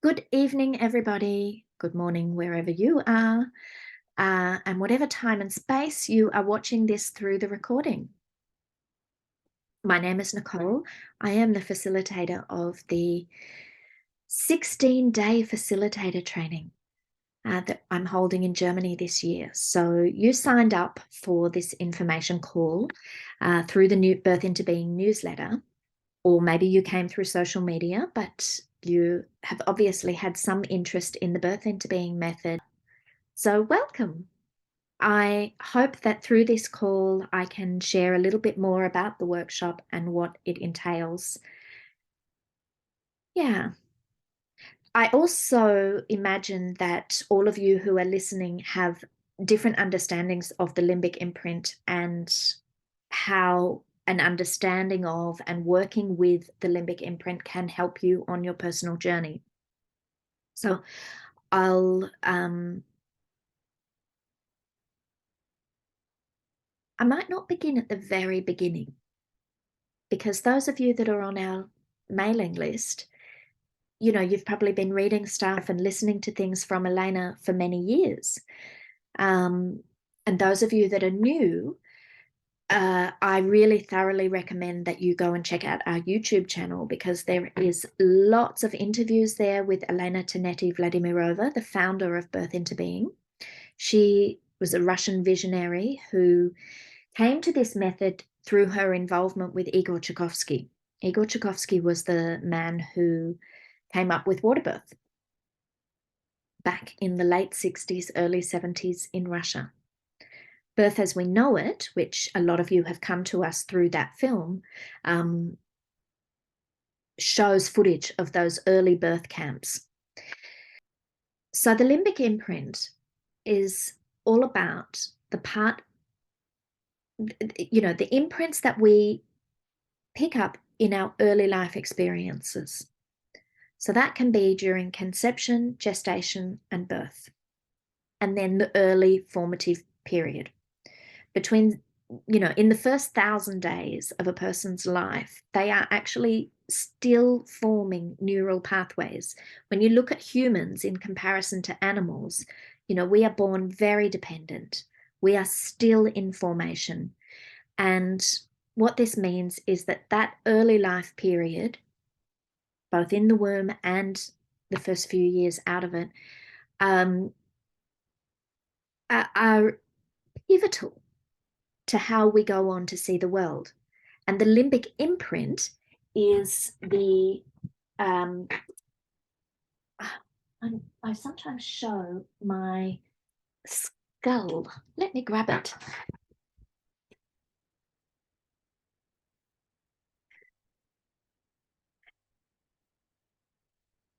Good evening, everybody. Good morning, wherever you are, and whatever time and space you are watching this through the recording. My name is Nicole. I am the facilitator of the 16-day facilitator training that I'm holding in Germany this year. So you signed up for this information call through the new Birth into Being newsletter, or maybe you came through social media, but you have obviously had some interest in the Birth into Being method. So welcome. I hope that through this call, I can share a little bit more about the workshop and what it entails. Yeah. I also imagine that all of you who are listening have different understandings of the limbic imprint and how an understanding of and working with the limbic imprint can help you on your personal journey. So I might not begin at the very beginning, because those of you that are on our mailing list, you've probably been reading stuff and listening to things from Elena for many years. And those of you that are new, I really thoroughly recommend that you go and check out our YouTube channel, because there is lots of interviews there with Elena Vladimirova, the founder of Birth into Being. She was a Russian visionary who came to this method through her involvement with Igor Tchaikovsky. Igor Tchaikovsky was the man who came up with water birth back in the late 60s, early 70s in Russia. Birth as We Know It, which a lot of you have come to us through that film, shows footage of those early birth camps. So the limbic imprint is all about the part, the imprints that we pick up in our early life experiences. So that can be during conception, gestation, and birth, and then the early formative period. Between, in the first 1,000 days of a person's life, they are actually still forming neural pathways. When you look at humans in comparison to animals, we are born very dependent. We are still in formation. And what this means is that early life period, both in the womb and the first few years out of it, are pivotal to how we go on to see the world. And the limbic imprint is I sometimes show my skull. Let me grab it.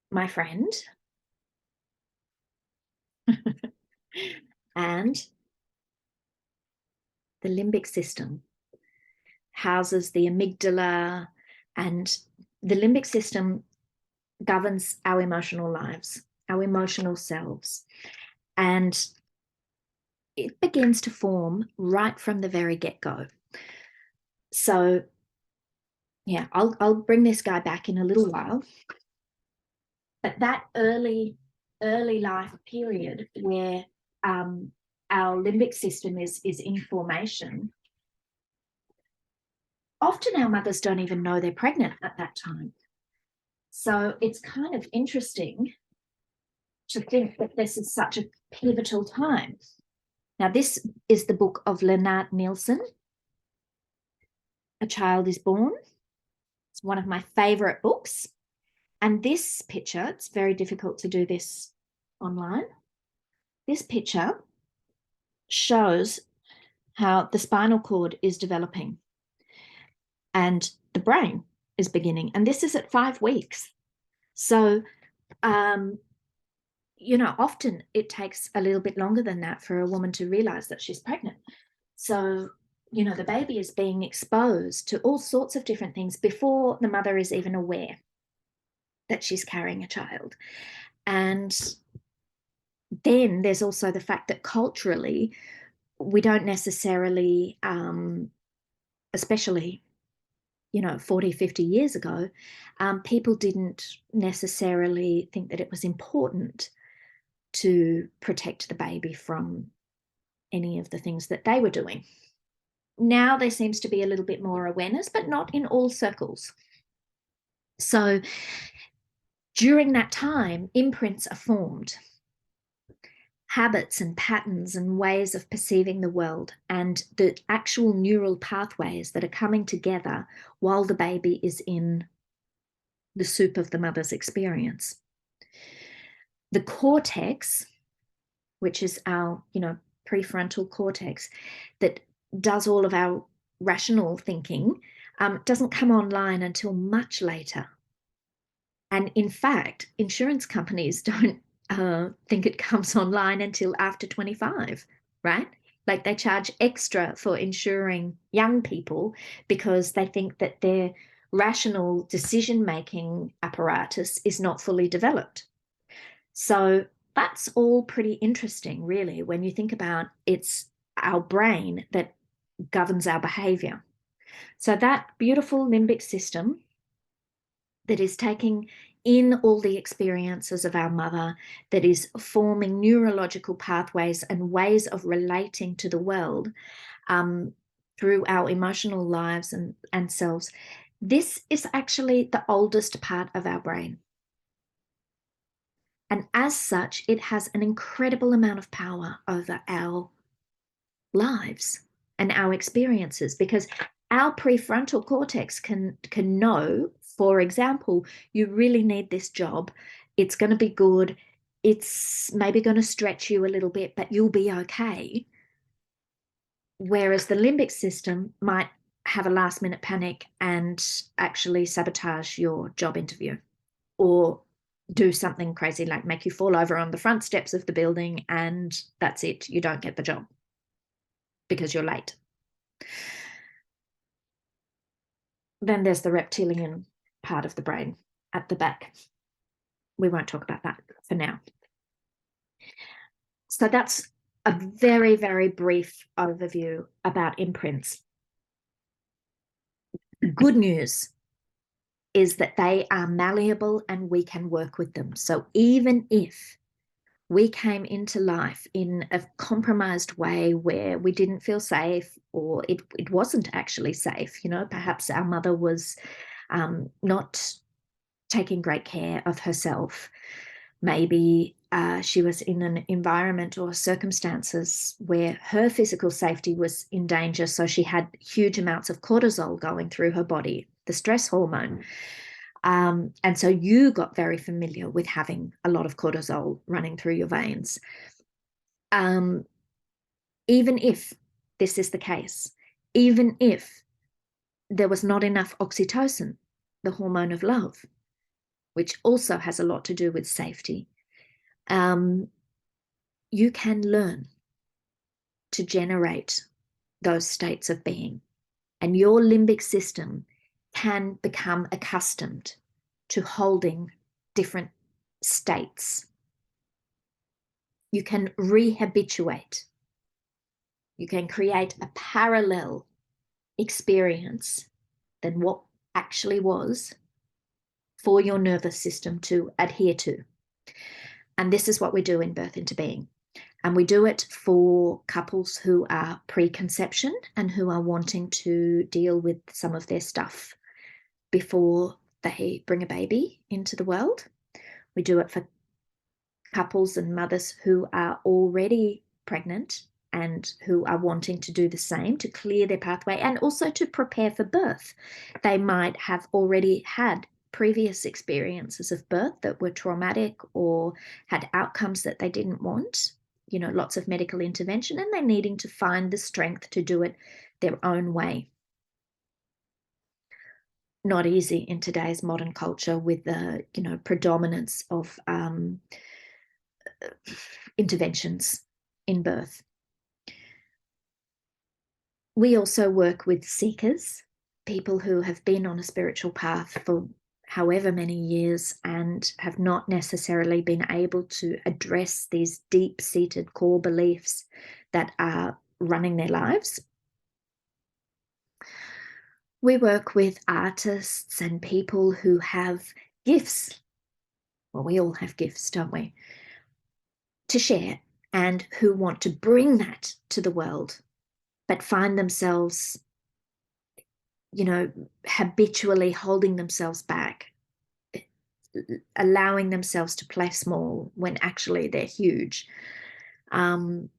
My friend. And the limbic system houses the amygdala, and the limbic system governs our emotional lives, our emotional selves. And it begins to form right from the very get-go. So, yeah, I'll bring this guy back in a little while. But that early life period where our limbic system is in formation, often our mothers don't even know they're pregnant at that time. So it's kind of interesting to think that this is such a pivotal time. Now, this is the book of Lennart Nielsen, A Child is Born. It's one of my favorite books. And this picture, it's very difficult to do this online. This picture shows how the spinal cord is developing and the brain is beginning. And this is at 5 weeks. So, often it takes a little bit longer than that for a woman to realize that she's pregnant. So, the baby is being exposed to all sorts of different things before the mother is even aware that she's carrying a child. And then there's also the fact that culturally, we don't necessarily, especially 40, 50 years ago, people didn't necessarily think that it was important to protect the baby from any of the things that they were doing. Now there seems to be a little bit more awareness, but not in all circles. So during that time, imprints are formed, habits and patterns and ways of perceiving the world, and the actual neural pathways that are coming together while the baby is in the soup of the mother's experience. The cortex, which is our, prefrontal cortex that does all of our rational thinking, doesn't come online until much later. And in fact, insurance companies don't think it comes online until after 25, right? Like they charge extra for insuring young people because they think that their rational decision-making apparatus is not fully developed. So that's all pretty interesting, really, when you think about it's our brain that governs our behavior. So that beautiful limbic system that is taking in all the experiences of our mother, that is forming neurological pathways and ways of relating to the world through our emotional lives and selves. This is actually the oldest part of our brain. And as such, it has an incredible amount of power over our lives and our experiences, because our prefrontal cortex can know, for example, you really need this job. It's going to be good. It's maybe going to stretch you a little bit, but you'll be okay. Whereas the limbic system might have a last minute panic and actually sabotage your job interview, or do something crazy like make you fall over on the front steps of the building, and that's it. You don't get the job because you're late. Then there's the reptilian part of the brain at the back. We won't talk about that for now. So that's a very, very brief overview about imprints. Good news is that they are malleable and we can work with them. So even if we came into life in a compromised way where we didn't feel safe, or it wasn't actually safe, perhaps our mother was not taking great care of herself. Maybe she was in an environment or circumstances where her physical safety was in danger, so she had huge amounts of cortisol going through her body, the stress hormone. And so you got very familiar with having a lot of cortisol running through your veins. Even if this is the case, even if there was not enough oxytocin, the hormone of love, which also has a lot to do with safety, you can learn to generate those states of being. And your limbic system can become accustomed to holding different states. You can rehabituate. You can create a parallel experience than what actually was for your nervous system to adhere to. And this is what we do in Birth into Being. And we do it for couples who are preconception and who are wanting to deal with some of their stuff before they bring a baby into the world. We do it for couples and mothers who are already pregnant and who are wanting to do the same to clear their pathway and also to prepare for birth. They might have already had previous experiences of birth that were traumatic or had outcomes that they didn't want, lots of medical intervention, and they're needing to find the strength to do it their own way. Not easy in today's modern culture with the, predominance of interventions in birth. We also work with seekers, people who have been on a spiritual path for however many years and have not necessarily been able to address these deep-seated core beliefs that are running their lives. We work with artists and people who have gifts. Well, we all have gifts, don't we? To share, and who want to bring that to the world, but find themselves, habitually holding themselves back, allowing themselves to play small when actually they're huge. Um,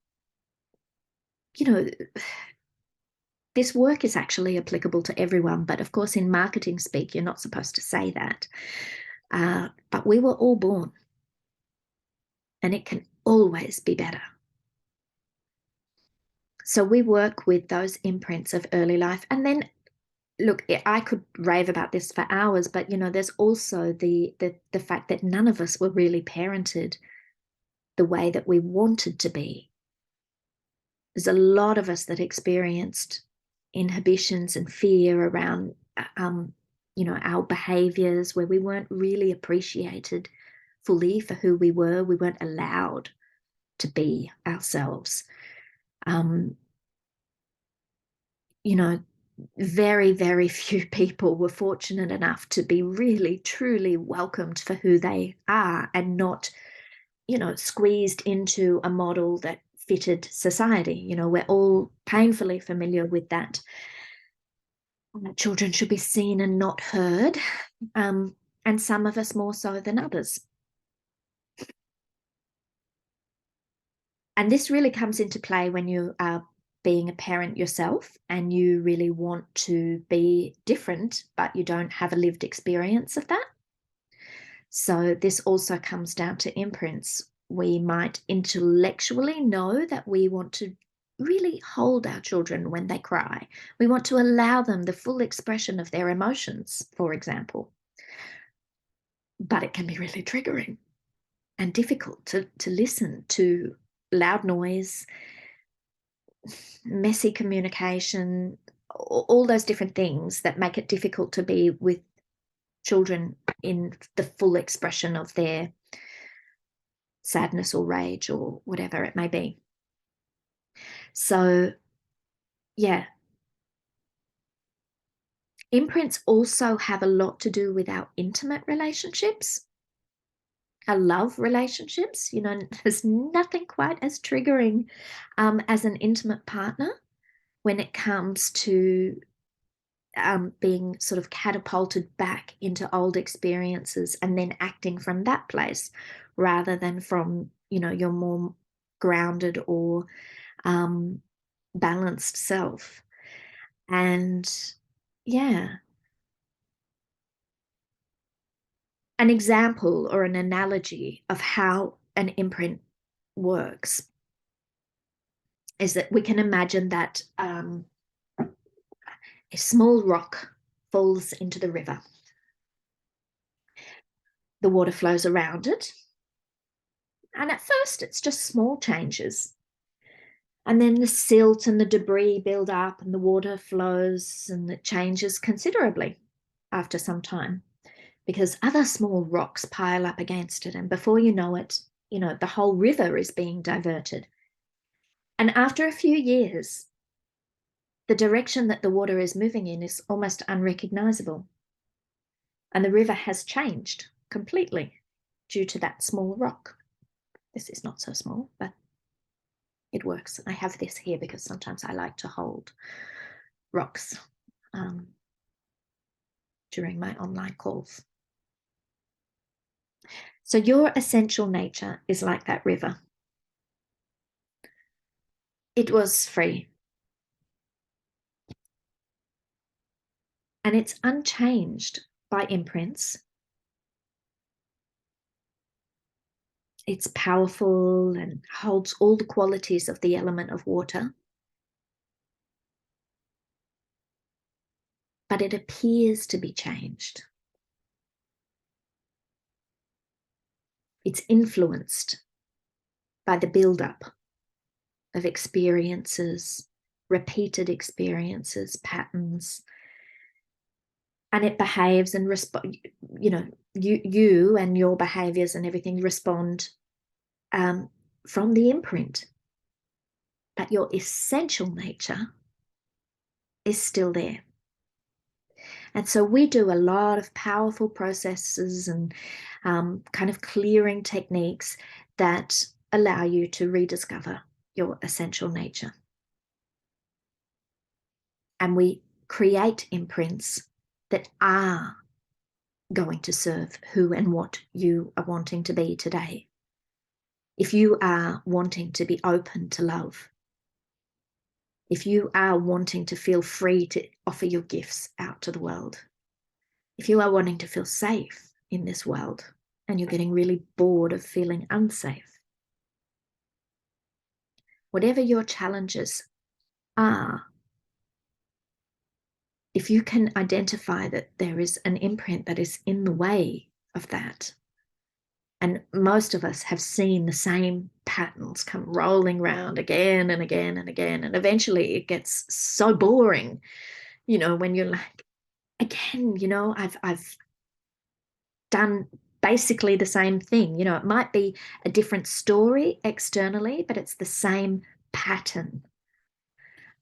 you know, this work is actually applicable to everyone, but of course, in marketing speak, you're not supposed to say that. But we were all born, and it can always be better. So we work with those imprints of early life. And then, look, I could rave about this for hours, but there's also the fact that none of us were really parented the way that we wanted to be. There's a lot of us that experienced inhibitions and fear around, our behaviors, where we weren't really appreciated fully for who we were. We weren't allowed to be ourselves. Um, very, very few people were fortunate enough to be really, truly welcomed for who they are, and not, squeezed into a model that fitted society. We're all painfully familiar with that. Children should be seen and not heard, and some of us more so than others. And this really comes into play when you are being a parent yourself and you really want to be different, but you don't have a lived experience of that. So this also comes down to imprints. We might intellectually know that we want to really hold our children when they cry. We want to allow them the full expression of their emotions, for example. But it can be really triggering and difficult to listen to loud noise, messy communication, all those different things that make it difficult to be with children in the full expression of their sadness or rage or whatever it may be. So, yeah. Imprints also have a lot to do with our intimate relationships, our love relationships. There's nothing quite as triggering as an intimate partner when it comes to being sort of catapulted back into old experiences and then acting from that place rather than from, your more grounded or balanced self. And yeah, an example or an analogy of how an imprint works is that we can imagine that a small rock falls into the river. The water flows around it. And at first, it's just small changes. And then the silt and the debris build up, and the water flows, and it changes considerably after some time, because other small rocks pile up against it. And before you know it, the whole river is being diverted. And after a few years, the direction that the water is moving in is almost unrecognizable. And the river has changed completely due to that small rock. This is not so small, but it works. I have this here because sometimes I like to hold rocks during my online calls. So your essential nature is like that river. It was free. And it's unchanged by imprints. It's powerful and holds all the qualities of the element of water. But it appears to be changed. It's influenced by the buildup of experiences, repeated experiences, patterns, and it behaves and you and your behaviors and everything respond from the imprint, but your essential nature is still there. And so we do a lot of powerful processes and kind of clearing techniques that allow you to rediscover your essential nature. And we create imprints that are going to serve who and what you are wanting to be today. If you are wanting to be open to love, if you are wanting to feel free to offer your gifts out to the world, if you are wanting to feel safe in this world and you're getting really bored of feeling unsafe, whatever your challenges are, if you can identify that there is an imprint that is in the way of that, and most of us have seen the same patterns come rolling round again and again and again, and eventually it gets so boring, when you're like, again, I've done basically the same thing. It might be a different story externally, but it's the same pattern.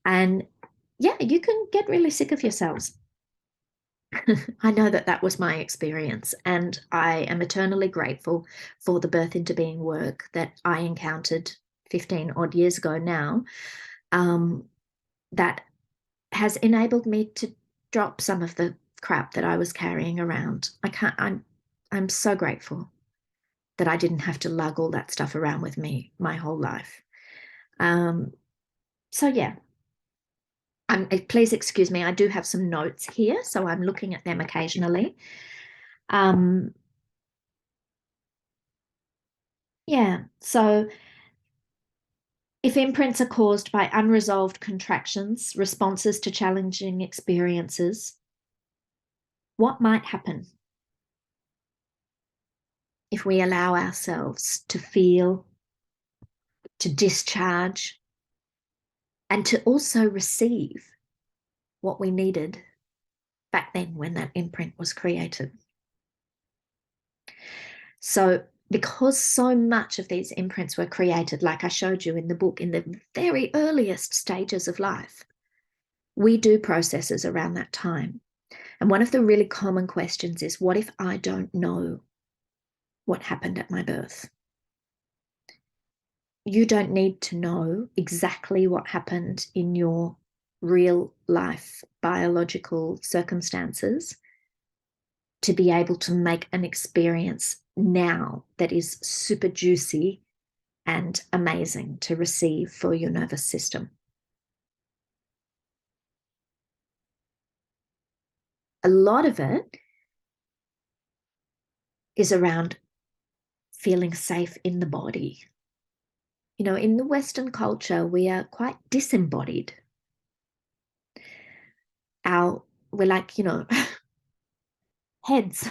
And yeah, you can get really sick of yourselves. I know that that was my experience, and I am eternally grateful for the birth into being work that I encountered 15 odd years ago now, that has enabled me to drop some of the crap that I was carrying around. I'm so grateful that I didn't have to lug all that stuff around with me my whole life. So yeah, please excuse me. I do have some notes here, so I'm looking at them occasionally. Yeah, so if imprints are caused by unresolved contractions, responses to challenging experiences, what might happen if we allow ourselves to feel, to discharge, and to also receive what we needed back then when that imprint was created? So, because so much of these imprints were created, like I showed you in the book, in the very earliest stages of life, we do processes around that time. And one of the really common questions is, what if I don't know what happened at my birth? You don't need to know exactly what happened in your real life biological circumstances to be able to make an experience now that is super juicy and amazing to receive for your nervous system. A lot of it is around feeling safe in the body. In the Western culture, we are quite disembodied. We're like, heads,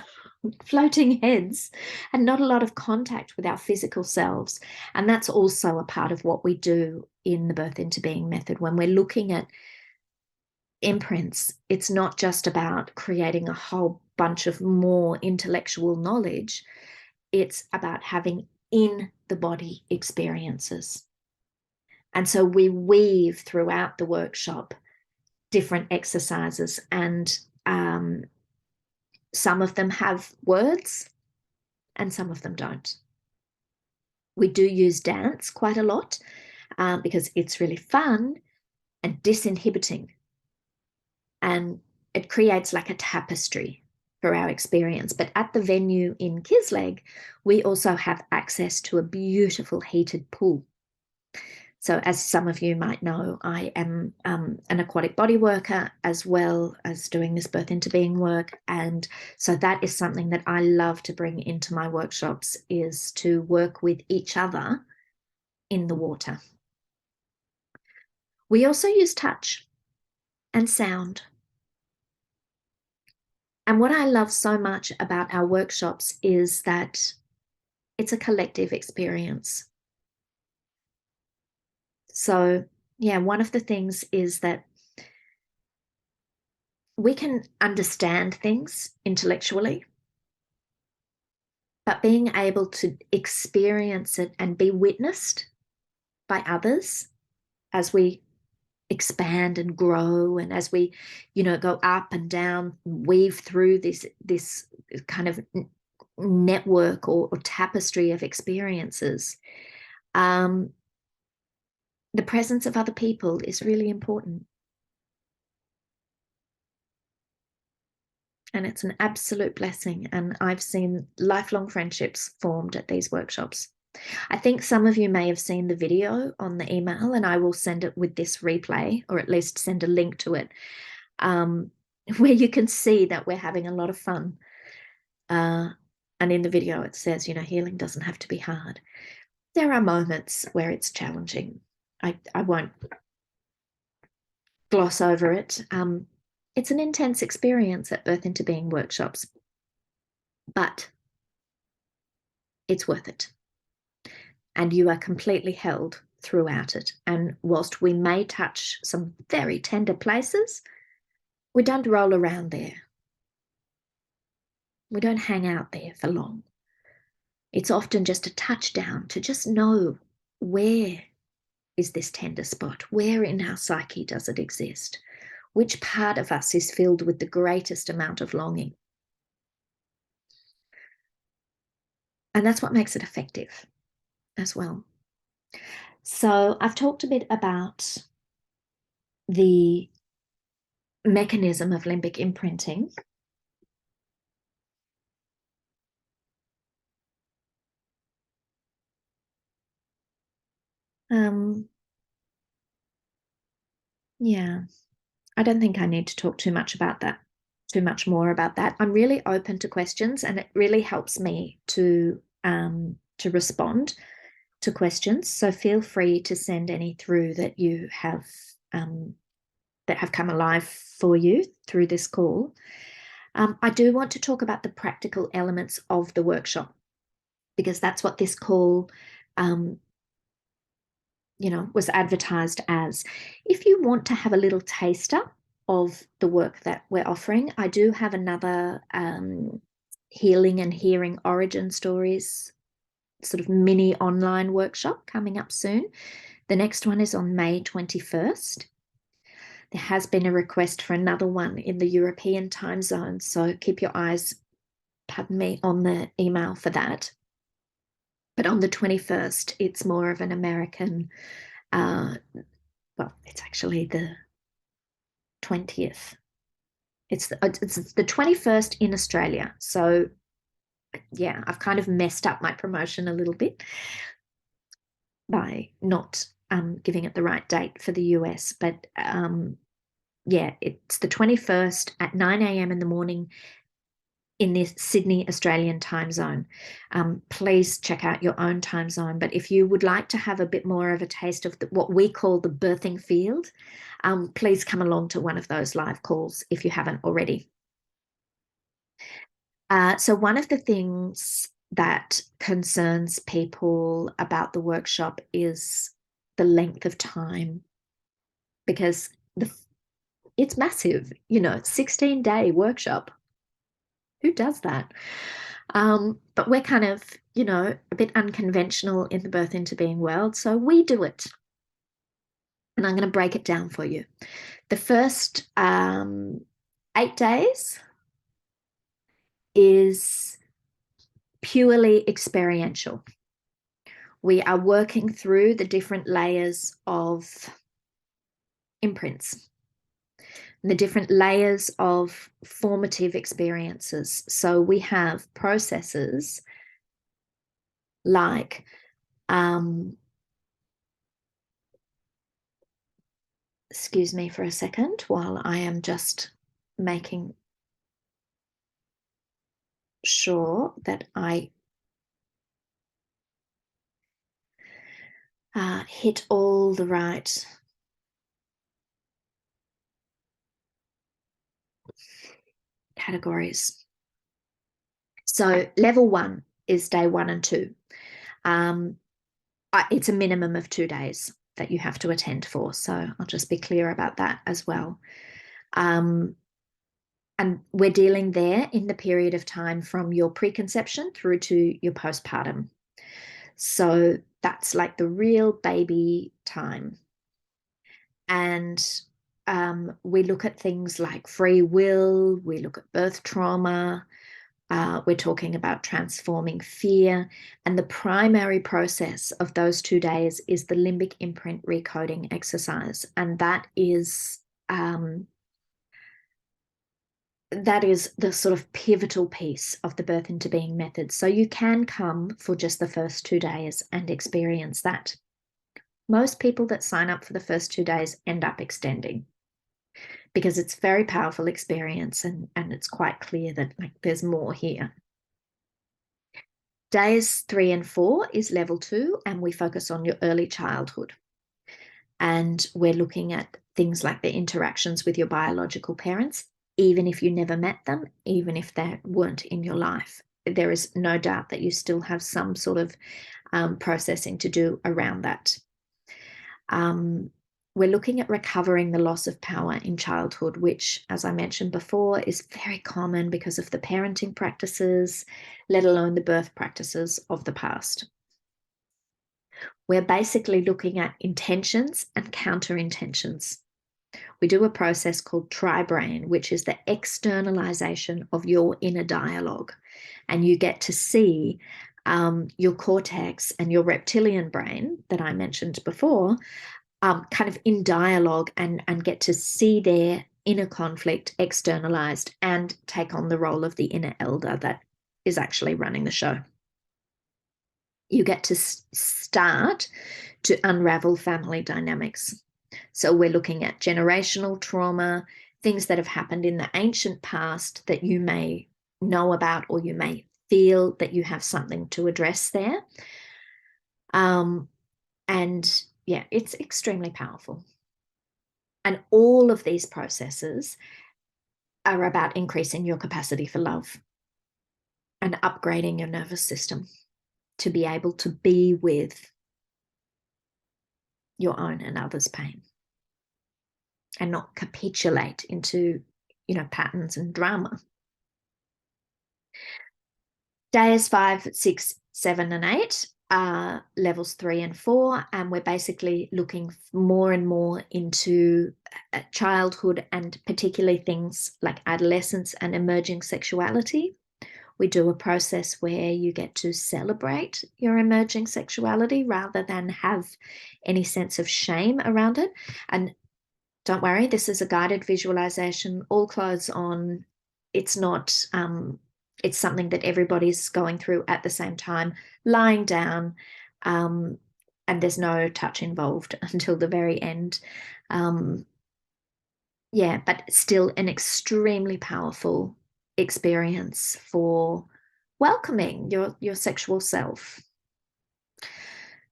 floating heads, and not a lot of contact with our physical selves. And that's also a part of what we do in the Birth into Being method. When we're looking at imprints, it's not just about creating a whole bunch of more intellectual knowledge. It's about having in the body experiences. And so we weave throughout the workshop different exercises, and some of them have words and some of them don't. We do use dance quite a lot because it's really fun and disinhibiting. And it creates like a tapestry for our experience. But at the venue in Kisleg, we also have access to a beautiful heated pool. So as some of you might know, I am an aquatic body worker as well as doing this birth into being work. And so that is something that I love to bring into my workshops, is to work with each other in the water. We also use touch and sound. And what I love so much about our workshops is that it's a collective experience. So yeah, one of the things is that we can understand things intellectually, but being able to experience it and be witnessed by others as we expand and grow, and as we, go up and down, weave through this kind of network or tapestry of experiences, the presence of other people is really important. And it's an absolute blessing. And I've seen lifelong friendships formed at these workshops. I think some of you may have seen the video on the email, and I will send it with this replay, or at least send a link to it, where you can see that we're having a lot of fun. And in the video, it says, healing doesn't have to be hard. There are moments where it's challenging. I won't gloss over it. It's an intense experience at Birth into Being workshops, but it's worth it. And you are completely held throughout it. And whilst we may touch some very tender places, we don't roll around there. We don't hang out there for long. It's often just a touchdown to just know, where is this tender spot? Where in our psyche does it exist? Which part of us is filled with the greatest amount of longing? And that's what makes it effective as well. So I've talked a bit about the mechanism of limbic imprinting. Yeah, I don't think I need to talk too much more about that. I'm really open to questions, and it really helps me to respond to questions. So feel free to send any through that you have that have come alive for you through this call. I do want to talk about the practical elements of the workshop, because that's what this call was advertised as. If you want to have a little taster of the work that we're offering, I do have another healing and hearing origin stories sort of mini online workshop coming up soon. The next one is on May 21st. There has been a request for another one in the European time zone, so keep your eyes, on the email for that. But on the 21st, it's more of an American, it's actually the 20th. It's the 21st in Australia. So yeah, I've kind of messed up my promotion a little bit by not giving it the right date for the US. But yeah, it's the 21st at 9 a.m. in the morning in the Sydney Australian time zone. Please check out your own time zone. But if you would like to have a bit more of a taste of what we call the birthing field, please come along to one of those live calls if you haven't already. So one of the things that concerns people about the workshop is the length of time, because it's massive, 16-day workshop. Who does that? But we're kind of, a bit unconventional in the Birth into Being world, so we do it. And I'm going to break it down for you. The first 8 days is purely experiential. We are working through the different layers of imprints, the different layers of formative experiences. So we have processes like excuse me for a second while I am just making sure that I hit all the right categories. So level 1 is day 1 and 2. It's a minimum of 2 days that you have to attend for. So I'll just be clear about that as well. And we're dealing there in the period of time from your preconception through to your postpartum. So that's like the real baby time. And we look at things like free will, we look at birth trauma, we're talking about transforming fear. And the primary process of those 2 days is the limbic imprint recoding exercise. And that is the sort of pivotal piece of the birth into being method. So you can come for just the first 2 days and experience that. Most people that sign up for the first 2 days end up extending because it's a very powerful experience, and it's quite clear that like there's more here. Days 3 and 4 is level 2, and we focus on your early childhood. And we're looking at things like the interactions with your biological parents, even if you never met them, even if they weren't in your life. There is no doubt that you still have some sort of processing to do around that. We're looking at recovering the loss of power in childhood, which, as I mentioned before, is very common because of the parenting practices, let alone the birth practices of the past. We're basically looking at intentions and counter intentions. We do a process called tri-brain, which is the externalization of your inner dialogue. And you get to see your cortex and your reptilian brain that I mentioned before kind of in dialogue, and get to see their inner conflict externalized and take on the role of the inner elder that is actually running the show. You get to start to unravel family dynamics. So we're looking at generational trauma, things that have happened in the ancient past that you may know about, or you may feel that you have something to address there. And yeah, it's extremely powerful. And all of these processes are about increasing your capacity for love and upgrading your nervous system to be able to be with your own and others' pain and not capitulate into, patterns and drama. Days 5, 6, 7, and 8 are levels 3 and 4, and we're basically looking more and more into childhood, and particularly things like adolescence and emerging sexuality. We do a process where you get to celebrate your emerging sexuality rather than have any sense of shame around it. And don't worry, this is a guided visualization, all clothes on. It's not it's something that everybody's going through at the same time, lying down, and there's no touch involved until the very end. Yeah, but still an extremely powerful experience for welcoming your sexual self,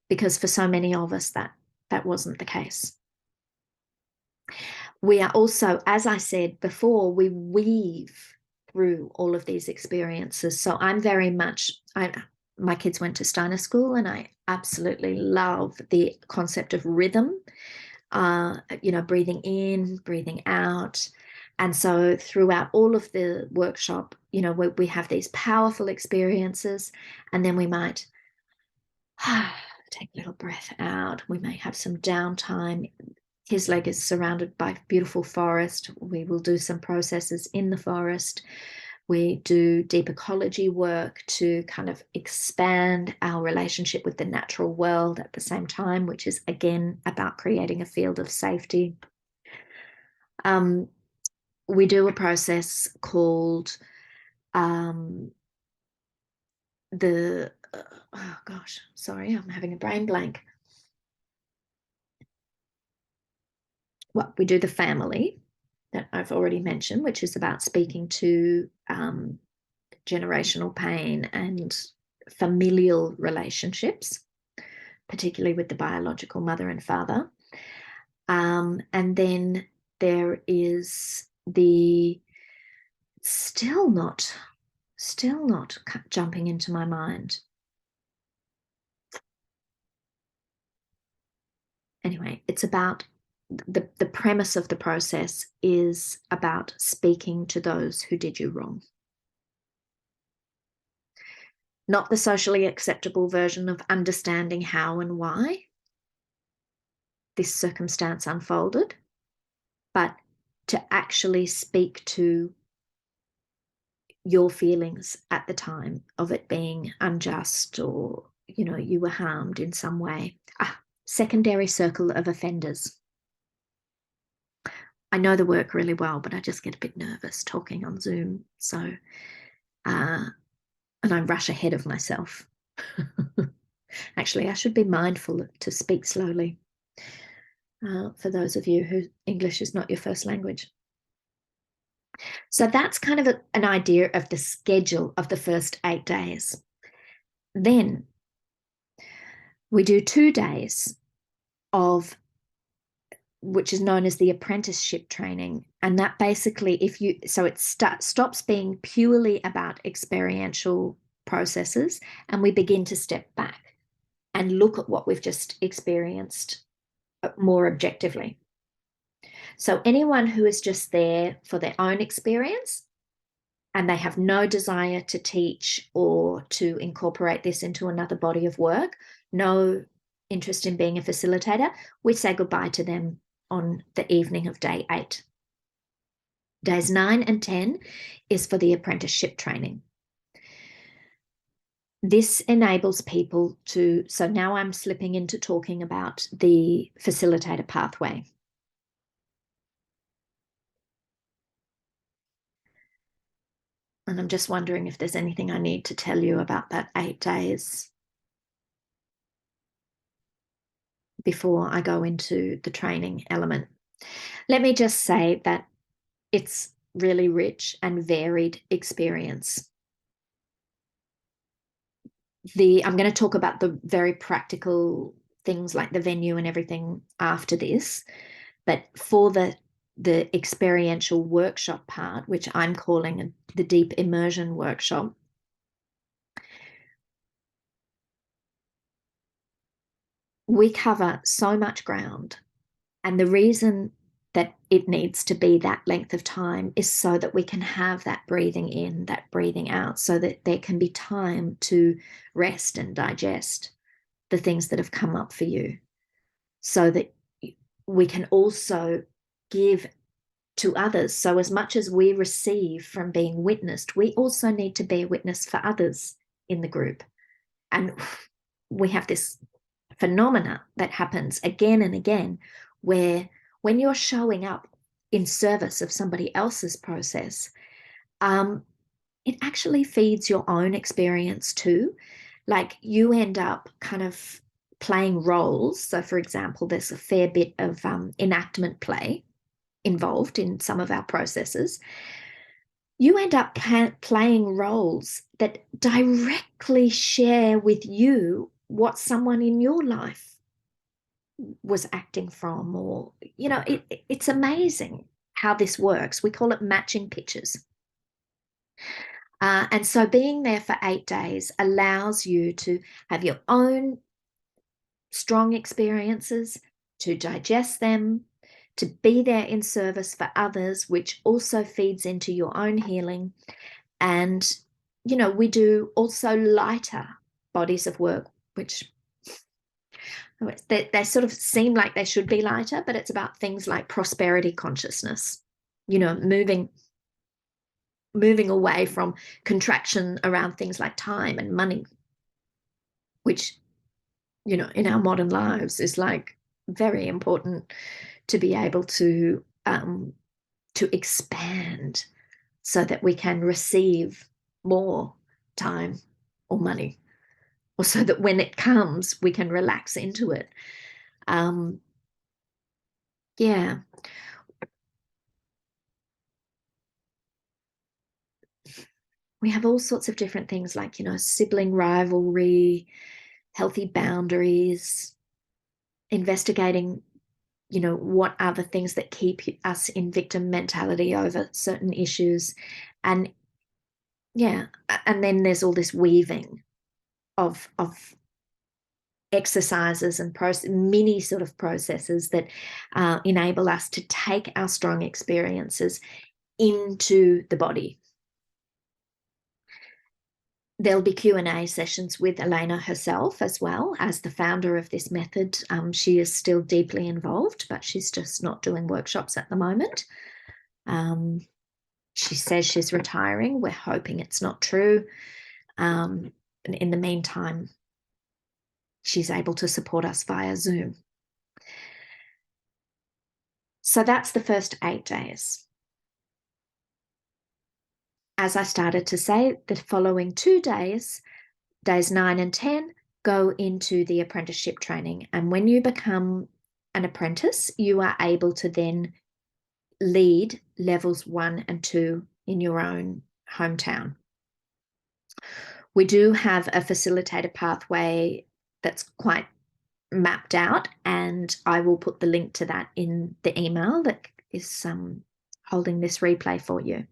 because for so many of us that wasn't the case. We are also, as I said before, we weave through all of these experiences. So I'm very much, my kids went to Steiner School, and I absolutely love the concept of rhythm, breathing in, breathing out. And so throughout all of the workshop, we have these powerful experiences, and then we might take a little breath out. We may have some downtime. His leg is surrounded by beautiful forest. We will do some processes in the forest. We do deep ecology work to kind of expand our relationship with the natural world at the same time, which is again about creating a field of safety. We do a process called oh gosh, sorry, I'm having a brain blank. Well, we do the family that I've already mentioned, which is about speaking to generational pain and familial relationships, particularly with the biological mother and father. And then there is the still not jumping into my mind. Anyway, it's about the premise of the process is about speaking to those who did you wrong. Not the socially acceptable version of understanding how and why, this circumstance unfolded, but to actually speak to your feelings at the time of it being unjust, or, you know, you were harmed in some way. Secondary circle of offenders. I know the work really well, but I just get a bit nervous talking on Zoom. So, and I rush ahead of myself. Actually, I should be mindful to speak slowly for those of you who English is not your first language. So that's kind of an idea of the schedule of the first 8 days. Then we do 2 days of, which is known as the apprenticeship training. And that basically, so it stops being purely about experiential processes, and we begin to step back and look at what we've just experienced more objectively. So anyone who is just there for their own experience and they have no desire to teach or to incorporate this into another body of work, no interest in being a facilitator, we say goodbye to them on the evening of day 8. Days 9 and 10 is for the apprenticeship training. This enables people to, so now I'm slipping into talking about the Facilitator Pathway. And I'm just wondering if there's anything I need to tell you about that 8 days before I go into the training element. Let me just say that it's really rich and varied experience. I'm going to talk about the very practical things like the venue and everything after this, but for the experiential workshop part, which I'm calling the Deep Immersion workshop, we cover so much ground. And the reason that it needs to be that length of time is so that we can have that breathing in, that breathing out, so that there can be time to rest and digest the things that have come up for you, so that we can also give to others. So as much as we receive from being witnessed, we also need to be a witness for others in the group. And we have this phenomena that happens again and again, where when you're showing up in service of somebody else's process, it actually feeds your own experience too. Like, you end up kind of playing roles. So for example, there's a fair bit of enactment play involved in some of our processes. You end up playing roles that directly share with you what someone in your life was acting from, or, you know, it's amazing how this works. We call it matching pictures. And so being there for 8 days allows you to have your own strong experiences, to digest them, to be there in service for others, which also feeds into your own healing. And, you know, we do also lighter bodies of work, which they sort of seem like they should be lighter, but it's about things like prosperity consciousness, you know, moving away from contraction around things like time and money, which, you know, in our modern lives is like very important to be able to expand so that we can receive more time or money, or so that when it comes, we can relax into it. Yeah. We have all sorts of different things like, you know, sibling rivalry, healthy boundaries, investigating, you know, what are the things that keep us in victim mentality over certain issues. And yeah, and then there's all this weaving of exercises and mini sort of processes that enable us to take our strong experiences into the body. There'll be Q&A sessions with Elena herself as well as the founder of this method. She is still deeply involved, but she's just not doing workshops at the moment. She says she's retiring. We're hoping it's not true. And in the meantime, she's able to support us via Zoom. So that's the first 8 days. As I started to say, the following 2 days, days 9 and 10, go into the apprenticeship training. And when you become an apprentice, you are able to then lead levels 1 and 2 in your own hometown. We do have a facilitator pathway that's quite mapped out, and I will put the link to that in the email that is holding this replay for you.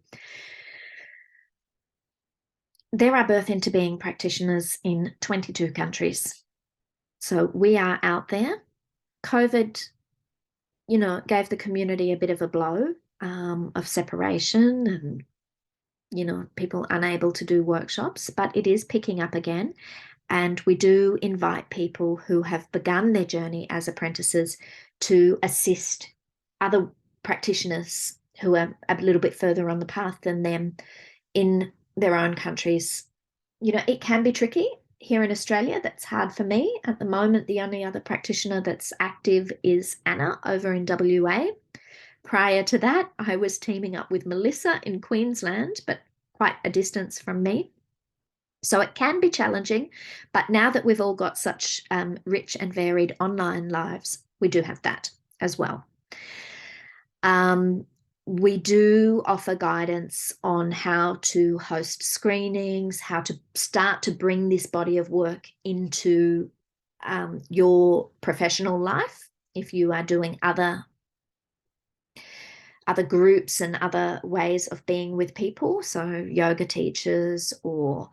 There are birth into being practitioners in 22 countries. So we are out there. COVID, gave the community a bit of a blow of separation and, people unable to do workshops, but it is picking up again. And we do invite people who have begun their journey as apprentices to assist other practitioners who are a little bit further on the path than them in their own countries. It can be tricky here in Australia. That's hard for me. At the moment, the only other practitioner that's active is Anna over in WA. Prior to that, I was teaming up with Melissa in Queensland, but quite a distance from me. So it can be challenging, but now that we've all got such rich and varied online lives, we do have that as well. We do offer guidance on how to host screenings, how to start to bring this body of work into your professional life. If you are doing other groups and other ways of being with people, so yoga teachers or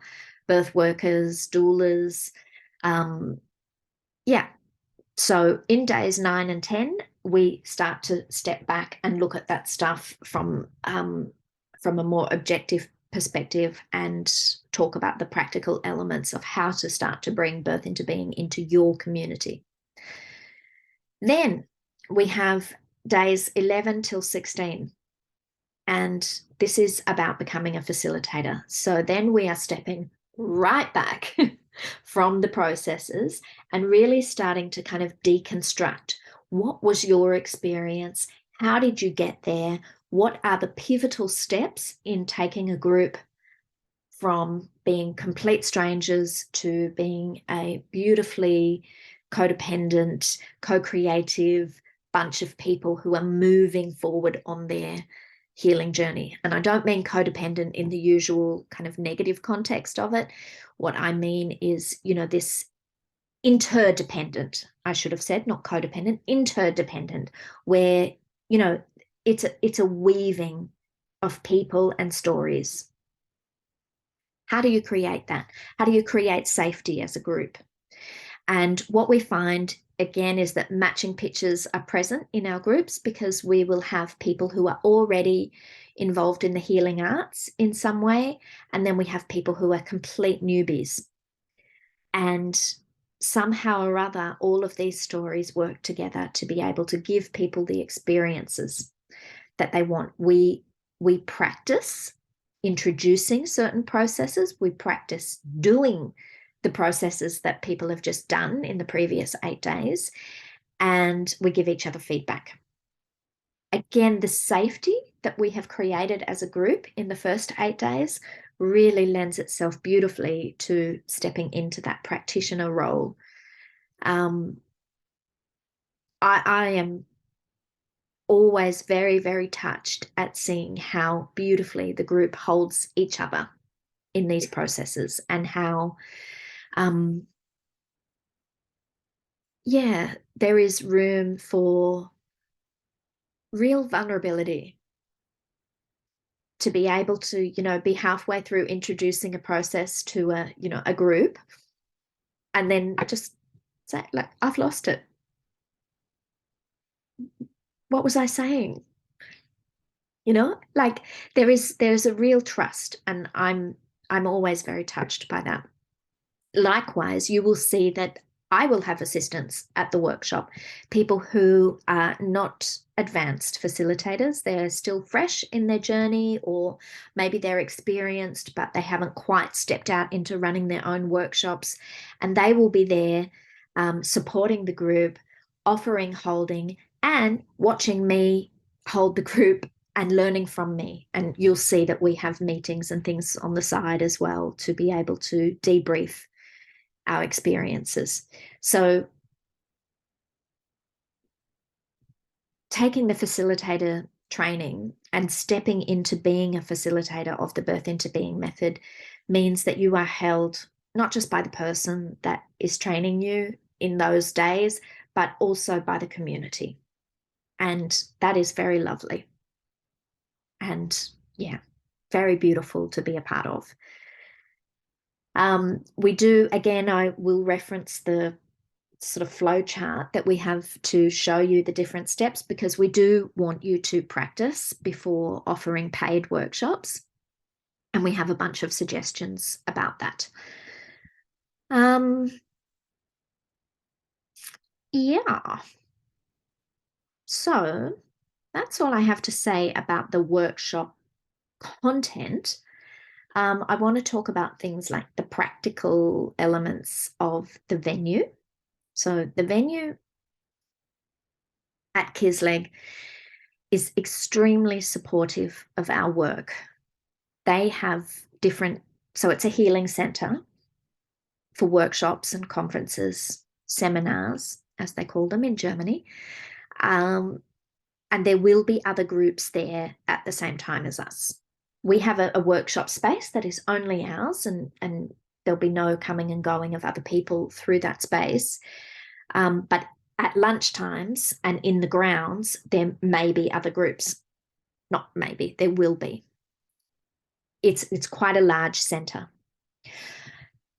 birth workers, doulas. So in days 9 and 10, we start to step back and look at that stuff from a more objective perspective and talk about the practical elements of how to start to bring birth into being into your community. Then we have days 11 till 16. And this is about becoming a facilitator. So then we are stepping right back from the processes and really starting to kind of deconstruct. What was your experience? How did you get there? What are the pivotal steps in taking a group from being complete strangers to being a beautifully codependent, co-creative bunch of people who are moving forward on their healing journey? And I don't mean codependent in the usual kind of negative context of it. What I mean is, this interdependent, I should have said, not codependent, interdependent, where, it's a weaving of people and stories. How do you create that? How do you create safety as a group? And what we find, again, is that matching pictures are present in our groups because we will have people who are already involved in the healing arts in some way, and then we have people who are complete newbies. And somehow or other, all of these stories work together to be able to give people the experiences that they want. We practice introducing certain processes. We practice doing the processes that people have just done in the previous 8 days, and we give each other feedback. Again, the safety that we have created as a group in the first 8 days really lends itself beautifully to stepping into that practitioner role. I am always very, very touched at seeing how beautifully the group holds each other in these processes and how there is room for real vulnerability to be able to, be halfway through introducing a process to a group and then just say, like, I've lost it. What was I saying? Like there's a real trust, and I'm I'm always very touched by that. Likewise, you will see that I will have assistants at the workshop, people who are not advanced facilitators. They're still fresh in their journey, or maybe they're experienced, but they haven't quite stepped out into running their own workshops. And they will be there supporting the group, offering holding, and watching me hold the group and learning from me. And you'll see that we have meetings and things on the side as well to be able to debrief our experiences. So taking the facilitator training and stepping into being a facilitator of the Birth into Being method means that you are held not just by the person that is training you in those days, but also by the community. And that is very lovely. And yeah, very beautiful to be a part of. We do, again, I will reference the sort of flow chart that we have to show you the different steps, because we do want you to practice before offering paid workshops. And we have a bunch of suggestions about that. Yeah. So that's all I have to say about the workshop content. I want to talk about things like the practical elements of the venue. So the venue at Kisleg is extremely supportive of our work. They have different, so it's a healing center for workshops and conferences, seminars, as they call them in Germany. And there will be other groups there at the same time as us. We have a workshop space that is only ours, and there'll be no coming and going of other people through that space. But at lunchtimes and in the grounds, there may be other groups. Not maybe, there will be. It's quite a large centre.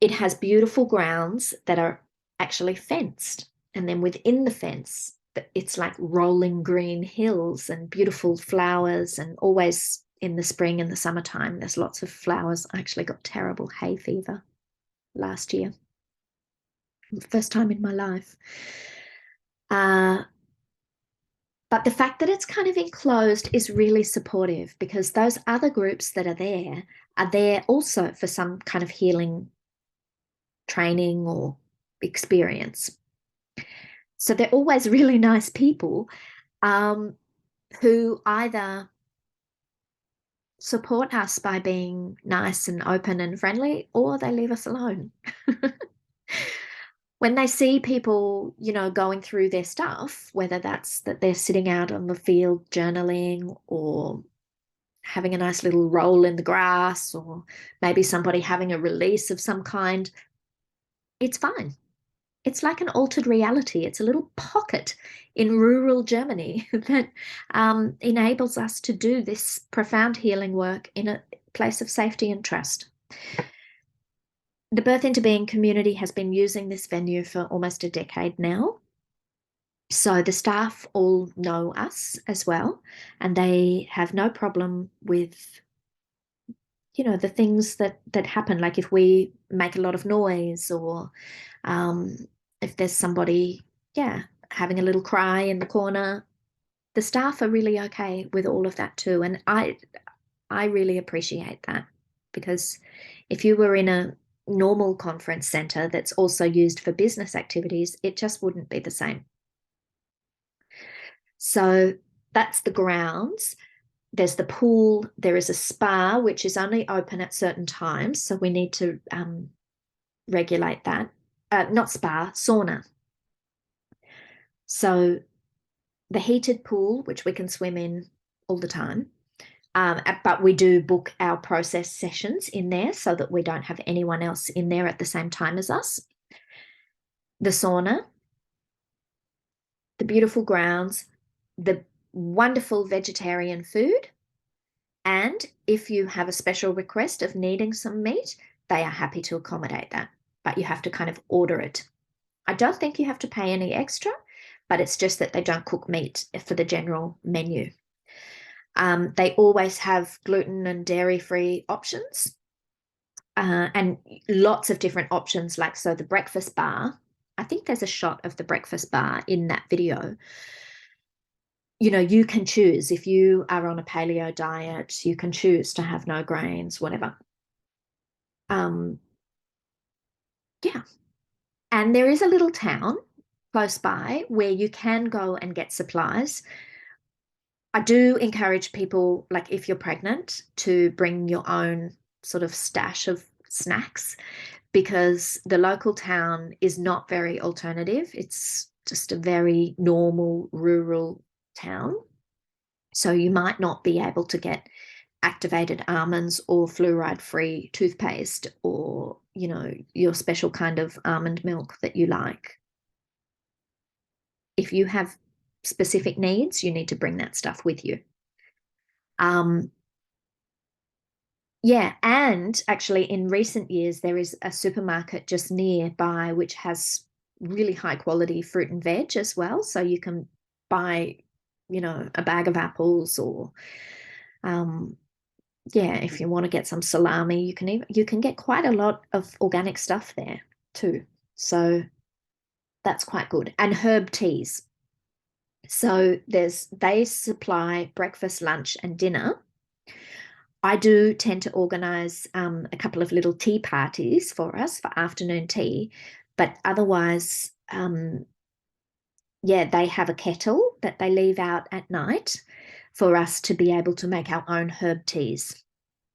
It has beautiful grounds that are actually fenced. And then within the fence, it's like rolling green hills and beautiful flowers, and always in the spring and the summertime, there's lots of flowers. I actually got terrible hay fever last year. First time in my life. But the fact that it's kind of enclosed is really supportive, because those other groups that are there also for some kind of healing training or experience. So they're always really nice people who either support us by being nice and open and friendly, or they leave us alone. When they see people, going through their stuff, whether that's that they're sitting out on the field journaling, or having a nice little roll in the grass, or maybe somebody having a release of some kind, it's fine. It's like an altered reality. It's a little pocket in rural Germany that enables us to do this profound healing work in a place of safety and trust. The Birth into Being community has been using this venue for almost a decade now. So the staff all know us as well, and they have no problem with, the things that happen. Like if we make a lot of noise, or if there's somebody, having a little cry in the corner, the staff are really okay with all of that too. And I really appreciate that, because if you were in a normal conference center that's also used for business activities, it just wouldn't be the same. So that's the grounds. There's the pool. There is a spa, which is only open at certain times. So we need to regulate that. Not spa, sauna. So the heated pool, which we can swim in all the time. But we do book our process sessions in there so that we don't have anyone else in there at the same time as us. The sauna, the beautiful grounds, the wonderful vegetarian food. And if you have a special request of needing some meat, they are happy to accommodate that. But you have to kind of order it. I don't think you have to pay any extra, but it's just that they don't cook meat for the general menu. They always have gluten and dairy-free options. and lots of different options. Like, so the breakfast bar, I think there's a shot of the breakfast bar in that video. You know, you can choose if you are on a paleo diet, you can choose to have no grains, whatever. Yeah. And there is a little town close by where you can go and get supplies. I do encourage people, like if you're pregnant, to bring your own sort of stash of snacks, because the local town is not very alternative. It's just a very normal rural town. So you might not be able to get activated almonds or fluoride-free toothpaste, or, you know, your special kind of almond milk that you like. If you have specific needs, you need to bring that stuff with you. Yeah, and actually in recent years, there is a supermarket just nearby which has really high quality fruit and veg as well. So you can buy, you know, a bag of apples, or yeah, if you want to get some salami, you can get quite a lot of organic stuff there too. So that's quite good. And herb teas. So they supply breakfast, lunch, and dinner. I do tend to organise a couple of little tea parties for us for afternoon tea, but otherwise, yeah, they have a kettle that they leave out at night for us to be able to make our own herb teas.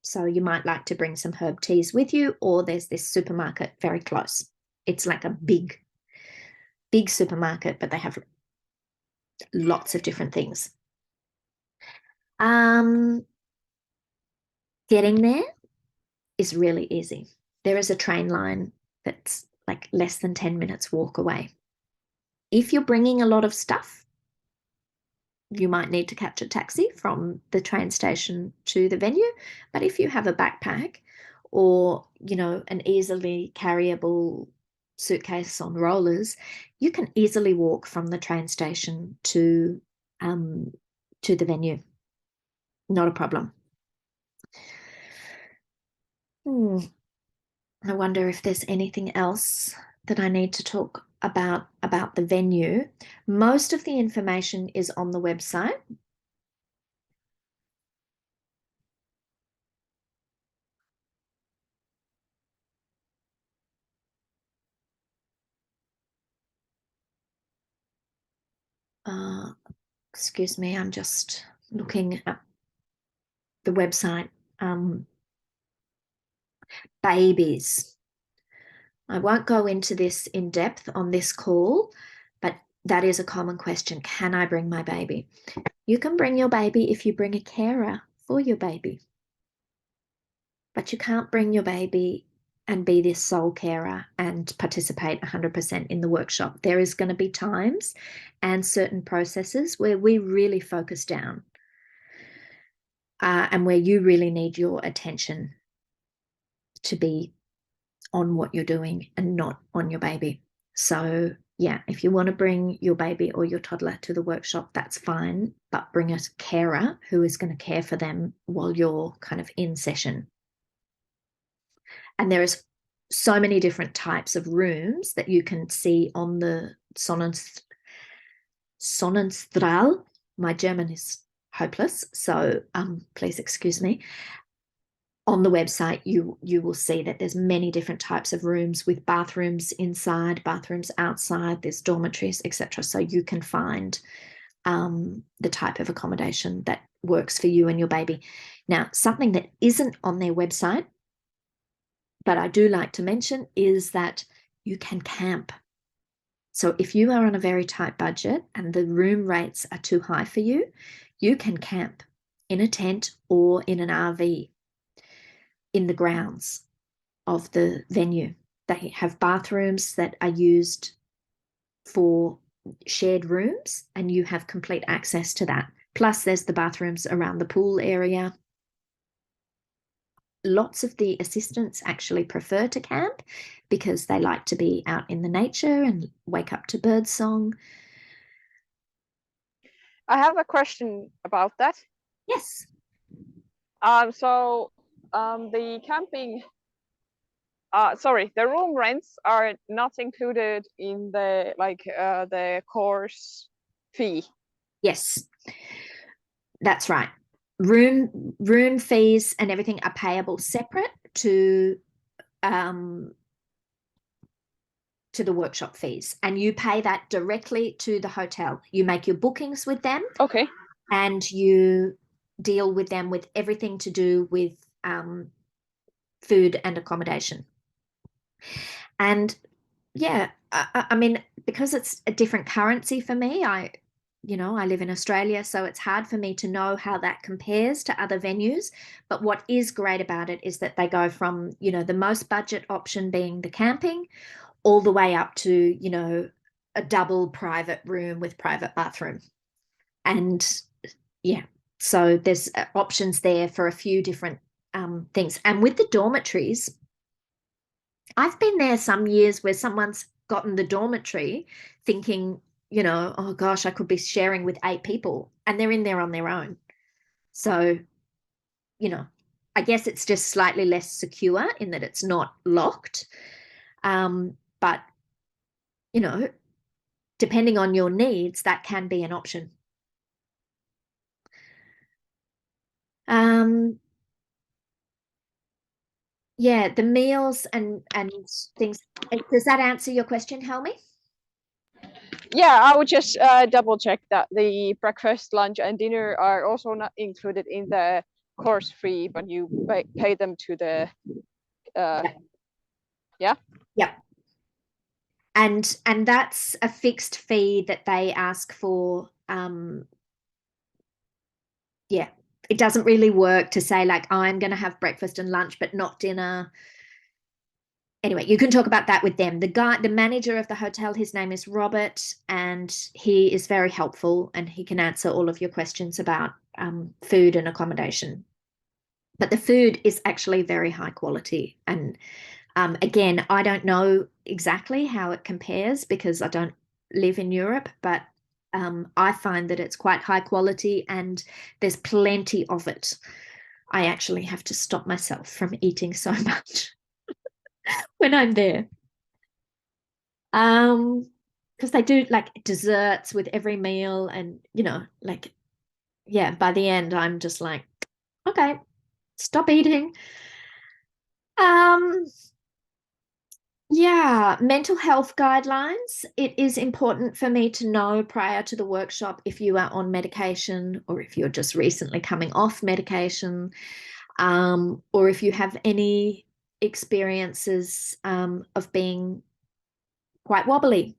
So you might like to bring some herb teas with you, or there's this supermarket very close. It's like a big, big supermarket, but they have lots of different things. Getting there is really easy. There is a train line that's like less than 10 minutes walk away. If you're bringing a lot of stuff, you might need to catch a taxi from the train station to the venue. But if you have a backpack, or, you know, an easily carryable suitcase on rollers, you can easily walk from the train station to the venue. Not a problem. I wonder if there's anything else that I need to talk about the venue. Most of the information is on the website. Excuse me, I'm just looking at the website. Babies. I won't go into this in depth on this call, but that is a common question. Can I bring my baby? You can bring your baby if you bring a carer for your baby, but you can't bring your baby and be this sole carer and participate 100% in the workshop. There is going to be times and certain processes where we really focus down, and where you really need your attention to be on what you're doing and not on your baby. So yeah, if you want to bring your baby or your toddler to the workshop, that's fine, but bring a carer who is going to care for them while you're kind of in session. And there is so many different types of rooms that you can see on the Sonnenstrahl. My German is hopeless, so please excuse me. On the website, you will see that there's many different types of rooms with bathrooms inside, bathrooms outside, there's dormitories, etc. So you can find the type of accommodation that works for you and your baby. Now, something that isn't on their website, but I do like to mention, is that you can camp. So if you are on a very tight budget and the room rates are too high for you, you can camp in a tent or in an RV in the grounds of the venue. They have bathrooms that are used for shared rooms, and you have complete access to that. Plus, there's the bathrooms around the pool area. Lots of the assistants actually prefer to camp because they like to be out in the nature and wake up to bird song. I have a question about that. Yes. So the camping sorry, the room rents are not included in the the course fee. Yes, that's right. Room fees and everything are payable separate to the workshop fees, and you pay that directly to the hotel. You make your bookings with them. Okay. And you deal with them with everything to do with food and accommodation. And yeah, I mean, because it's a different currency for me, I live in Australia, so it's hard for me to know how that compares to other venues. But what is great about it is that they go from, the most budget option being the camping, all the way up to, a double private room with private bathroom. And yeah, so there's options there for a few different things. And with the dormitories, I've been there some years where someone's gotten the dormitory thinking, oh gosh, I could be sharing with 8 people, and they're in there on their own. So, I guess it's just slightly less secure in that it's not locked. But, depending on your needs, that can be an option. Yeah, the meals and things. Does that answer your question, Helmi? Yeah, I would just double check that the breakfast, lunch, and dinner are also not included in the course fee, but you pay them to the yeah. Yep. And that's a fixed fee that they ask for. Yeah, it doesn't really work to say like, I'm going to have breakfast and lunch, but not dinner. Anyway, you can talk about that with them. The manager of the hotel, his name is Robert, and he is very helpful, and he can answer all of your questions about food and accommodation. But the food is actually very high quality. And again, I don't know exactly how it compares because I don't live in Europe, but I find that it's quite high quality and there's plenty of it. I actually have to stop myself from eating so much when I'm there. Because they do like desserts with every meal, and like, yeah, by the end I'm just like, okay, stop eating. Um, Yeah, mental health guidelines. It is important for me to know prior to the workshop if you are on medication or if you're just recently coming off medication, or if you have any experiences of being quite wobbly.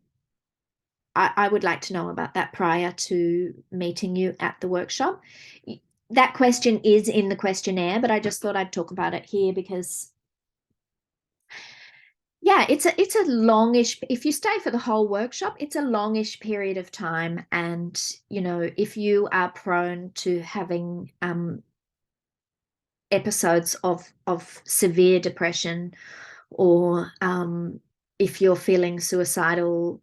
I would like to know about that prior to meeting you at the workshop. That question is in the questionnaire, but I just thought I'd talk about it here because yeah, it's a longish, if you stay for the whole workshop, it's a longish period of time. And, if you are prone to having episodes of severe depression, or if you're feeling suicidal,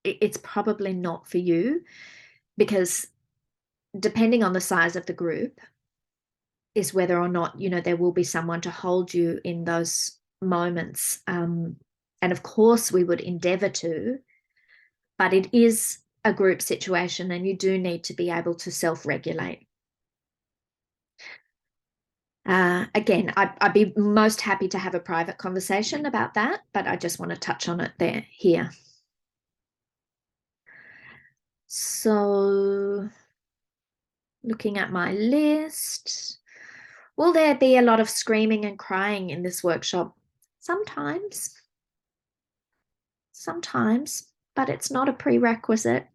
it's probably not for you, because depending on the size of the group is whether or not, there will be someone to hold you in those moments. And of course, we would endeavour to, but it is a group situation and you do need to be able to self-regulate. Again, I'd be most happy to have a private conversation about that, but I just want to touch on it here. So, looking at my list, will there be a lot of screaming and crying in this workshop? Sometimes, but it's not a prerequisite.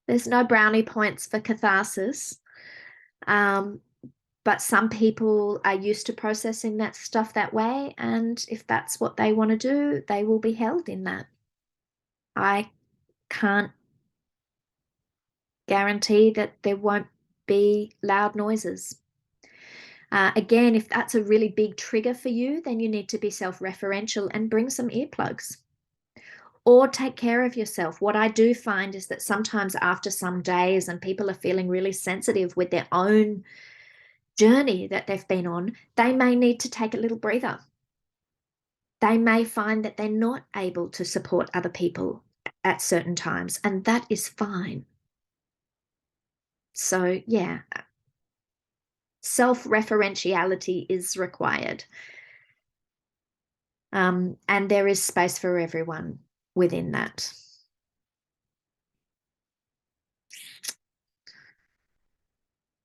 There's no brownie points for catharsis. But some people are used to processing that stuff that way. And if that's what they want to do, they will be held in that. I can't guarantee that there won't be loud noises. Again, if that's a really big trigger for you, then you need to be self-referential and bring some earplugs. Or take care of yourself. What I do find is that sometimes after some days and people are feeling really sensitive with their own journey that they've been on, they may need to take a little breather. they may find that they're not able to support other people at certain times, and that is fine. So, yeah, self-referentiality is required. And there is space for everyone within that.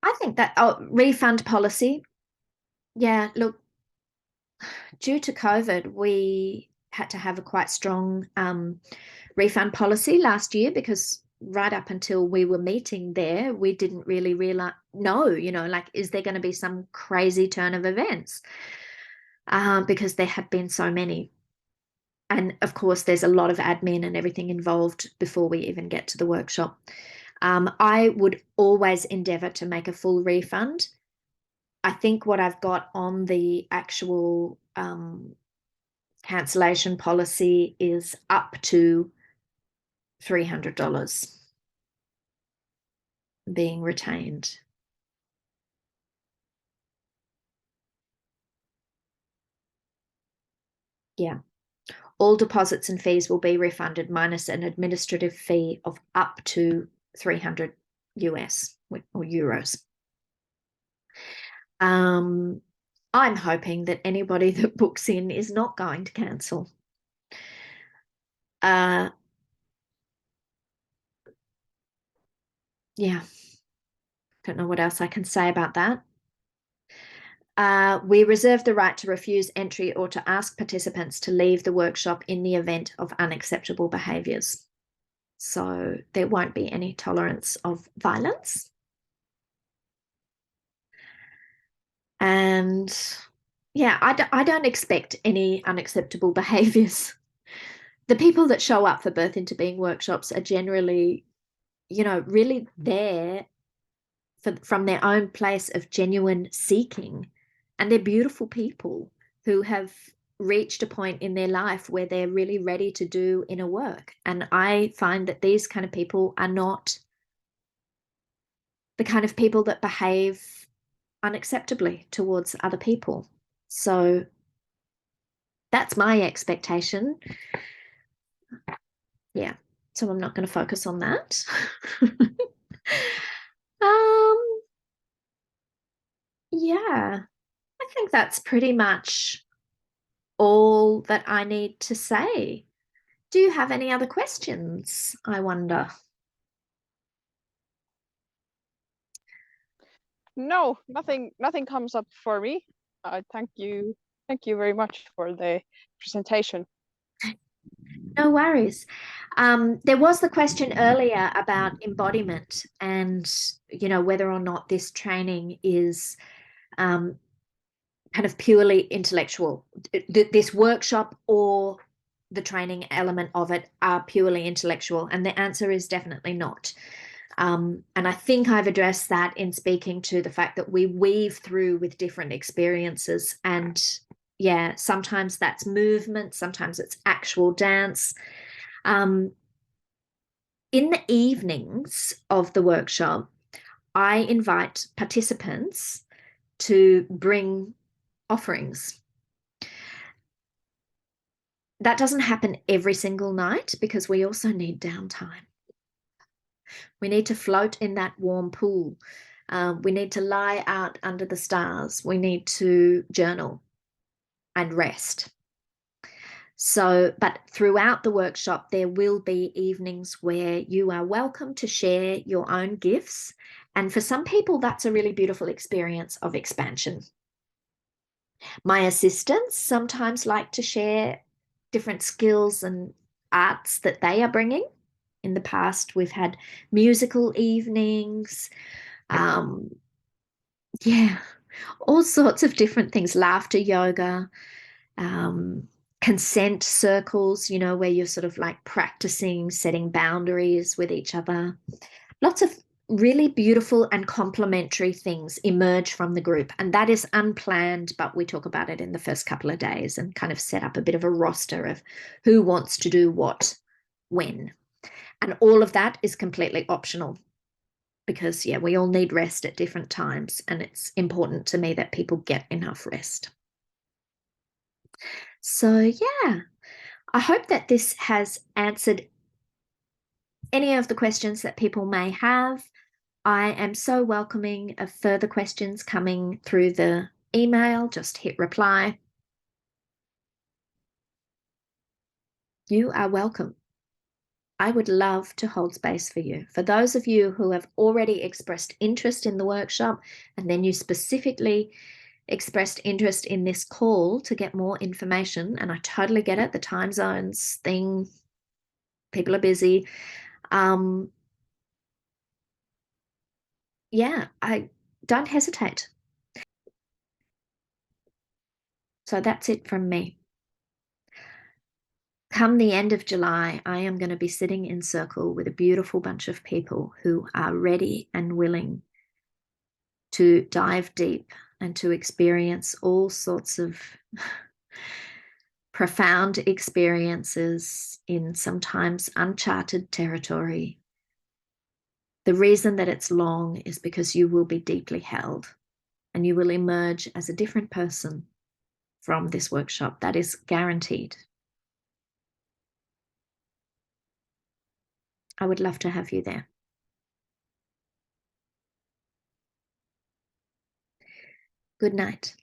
I think that refund policy. Yeah, look, due to COVID, we had to have a quite strong refund policy last year because right up until we were meeting there, we didn't really realize, like, is there going to be some crazy turn of events? Because there had been so many. And of course, there's a lot of admin and everything involved before we even get to the workshop. I would always endeavour to make a full refund. I think what I've got on the actual cancellation policy is up to $300 being retained. Yeah. All deposits and fees will be refunded minus an administrative fee of up to 300 US or euros. I'm hoping that anybody that books in is not going to cancel. Yeah, don't know what else I can say about that. We reserve the right to refuse entry or to ask participants to leave the workshop in the event of unacceptable behaviours. So there won't be any tolerance of violence. And yeah, I don't expect any unacceptable behaviours. The people that show up for Birth into Being workshops are generally, really there from their own place of genuine seeking. And they're beautiful people who have reached a point in their life where they're really ready to do inner work. And I find that these kind of people are not the kind of people that behave unacceptably towards other people. So that's my expectation. Yeah. So I'm not going to focus on that. Yeah, I think that's pretty much all that I need to say. Do you have any other questions, I wonder? No, nothing comes up for me. Thank you very much for the presentation. No worries. There was the question earlier about embodiment and, whether or not this training is kind of purely intellectual. This workshop or the training element of it are purely intellectual, and the answer is definitely not. And I think I've addressed that in speaking to the fact that we weave through with different experiences. And yeah, sometimes that's movement, sometimes it's actual dance. In the evenings of the workshop, I invite participants to bring offerings. That doesn't happen every single night because we also need downtime. We need to float in that warm pool. We need to lie out under the stars. We need to journal and rest. So, but throughout the workshop, there will be evenings where you are welcome to share your own gifts. And for some people, that's a really beautiful experience of expansion. My assistants sometimes like to share different skills and arts that they are bringing. In the past, we've had musical evenings, yeah, all sorts of different things, laughter yoga, consent circles, where you're sort of like practicing setting boundaries with each other. Lots of really beautiful and complementary things emerge from the group. And that is unplanned, but we talk about it in the first couple of days and kind of set up a bit of a roster of who wants to do what, when. And all of that is completely optional because, yeah, we all need rest at different times. And it's important to me that people get enough rest. So, yeah, I hope that this has answered any of the questions that people may have. I am so welcoming of further questions coming through the email. Just hit reply. You are welcome. I would love to hold space for you. For those of you who have already expressed interest in the workshop, and then you specifically expressed interest in this call to get more information, and I totally get it, the time zones thing, people are busy. Yeah, I don't hesitate. So that's it from me. Come the end of July, I am going to be sitting in circle with a beautiful bunch of people who are ready and willing to dive deep and to experience all sorts of profound experiences in sometimes uncharted territory. The reason that it's long is because you will be deeply held and you will emerge as a different person from this workshop. That is guaranteed. I would love to have you there. Good night.